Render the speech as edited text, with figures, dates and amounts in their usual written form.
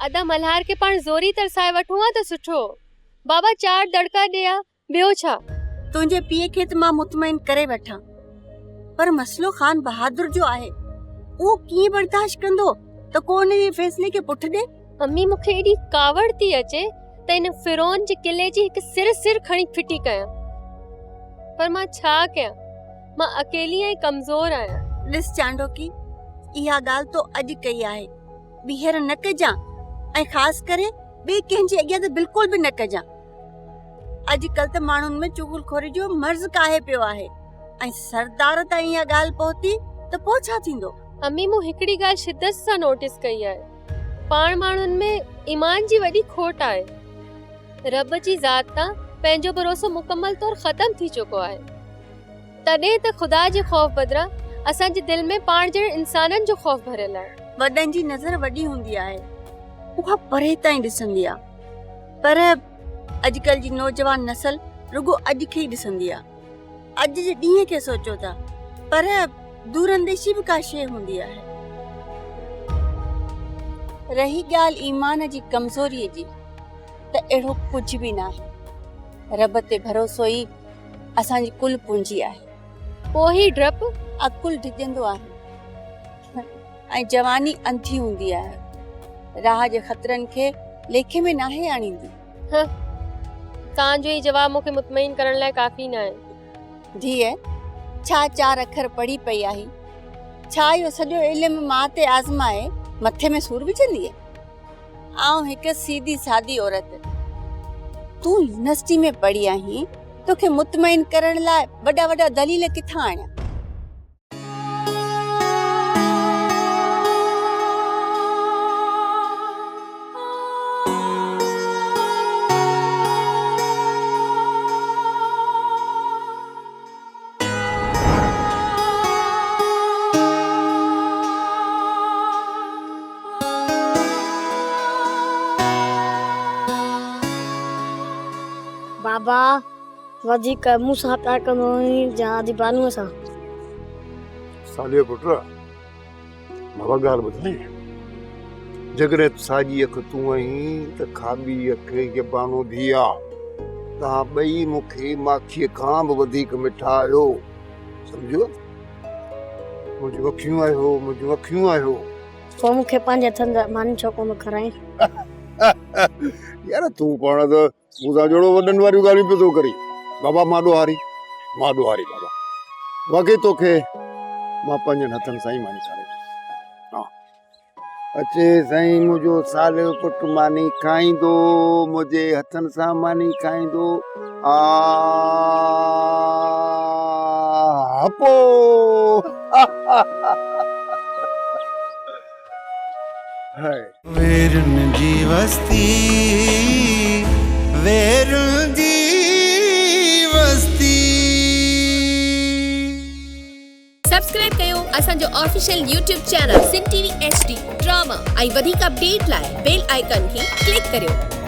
अदा मल्हार के पाण ज़ोरी तरसाए वठूं आ त सुठो। बाबा 4 दड़का ॾिया ॿियो छा। तुंहिंजे पीउ खे त मां मुतमइन करे वठां, पर मसलो खान बहादुर जो आहे। वो कीअं बर्दाश्त कंदो त को उनजे फैसले के पुठ ॾे। अम्मी मूंखे एॾी कावड़ थी अचे त इन फिरौन जे किले जी हिकु सिर खणी फिटी कयां, पर मां छा कयां? मां अकेली ऐं कमज़ोर आहियां। ॾिस चांडोकी, इहा ॻाल्हि तो अॼु कई आहे, ॿीहर न कजां, ऐं ख़ासि करे ॿिए कंहिंजे अॻियां त बिल्कुल बि न कजां। अॼुकल्ह त माण्हुनि में चुगलखोरी जो मर्ज़ काहे पियो आहे, ऐं सरदार ताईं इहा ॻाल्हि पहुती त पोइ छा थींदो? अम्मी मूं हिकिड़ी ॻाल्हि शिद्दत सां नोटिस कई आहे, पाण माण्हुनि में ईमान जी वॾी खोट आहे। रब जी ज़ात तां पंहिंजो भरोसो मुकम्मल तौर ख़त्म थी चुको आहे। तॾहिं त ख़ुदा जे ख़ौफ़ बदिरां असांजे दिल में पाण जहिड़े इंसाननि जो ख़ौफ़ भरियल आहे। वॾनि जी नज़र वॾी हूंदी आहे, उहा परे ताईं ॾिसंदी आहे, पर अॼुकल्ह जी नौजवान नस्ल रुगो अॼु खे ई ॾिसंदी आहे। अॼु जे ॾींहं खे सोचो था, पर दूरंदेशी भी का शइ हूंदी आहे। रही ॻाल्हि ईमान जी कमज़ोरीअ जी, त अहिड़ो कुझु बि न आहे। रब ते भरोसो ई असांजी कुल पूंजी आहे। पोइ ही डप अकुल डिॼंदो आहे ऐं जवानी अंधी हूंदी आहे। राह जे ख़तरनि खे लेखे में नाहे आणींदी। तव्हांजो ई जवाब मूंखे मुतमइन करण लाइ काफ़ी न आहे। धीअ, छा 4 अखर पढ़ी पई आही? छा इहो सॼो इल्मु मां ते आज़माए मथे में सूर विझंदी? आऊं हिकु सीधी सादी औरत, तूं यूनिवर्सिटी में पढ़ी आहीं, तोखे मुतमइन करण लाइ वॾा वॾा दलील किथां आणिया? बाबा वधीक मूंसां प्यार कंदो हुई या आदि बानूअ सां? सालियो पुट, बाबा ॻाल्हि ॿुधाई, जगरे साॼी अख तूं आहीं त खाॿी अख ये बानो भी आहे। तव्हां ॿई मूंखे माखीअ खां बि वधीक मिठा आहियो, सम्झो? मुंहिंजूं अखियूं आहियो, मुंहिंजूं अखियूं आहियो। पोइ मूंखे पंहिंजे हथनि मानी छो कोन कराई? यार तूं पाण त मूंसां जोड़ो वॾनि वारियूं ॻाल्हियूं पियो थो करी। बाबा मां ॾोहारी बाबा, वाकई तोखे मां पंहिंजनि हथनि सां ई मानी खाराईंदुसि। हा, अचे साईं मुंहिंजो सालियो पुट मानी खाईंदो, मुंहिंजे हथनि सां मानी खाईंदो। हपो वेरुन जी वस्ती, वेरुन जी वस्ती। सब्सक्राइब कयो असांजो ऑफिशियल YouTube चैनल सिन टीवी HD ड्रामा ऐं वधीक अपडेट लाइ बेल आइकन खे क्लिक करियो।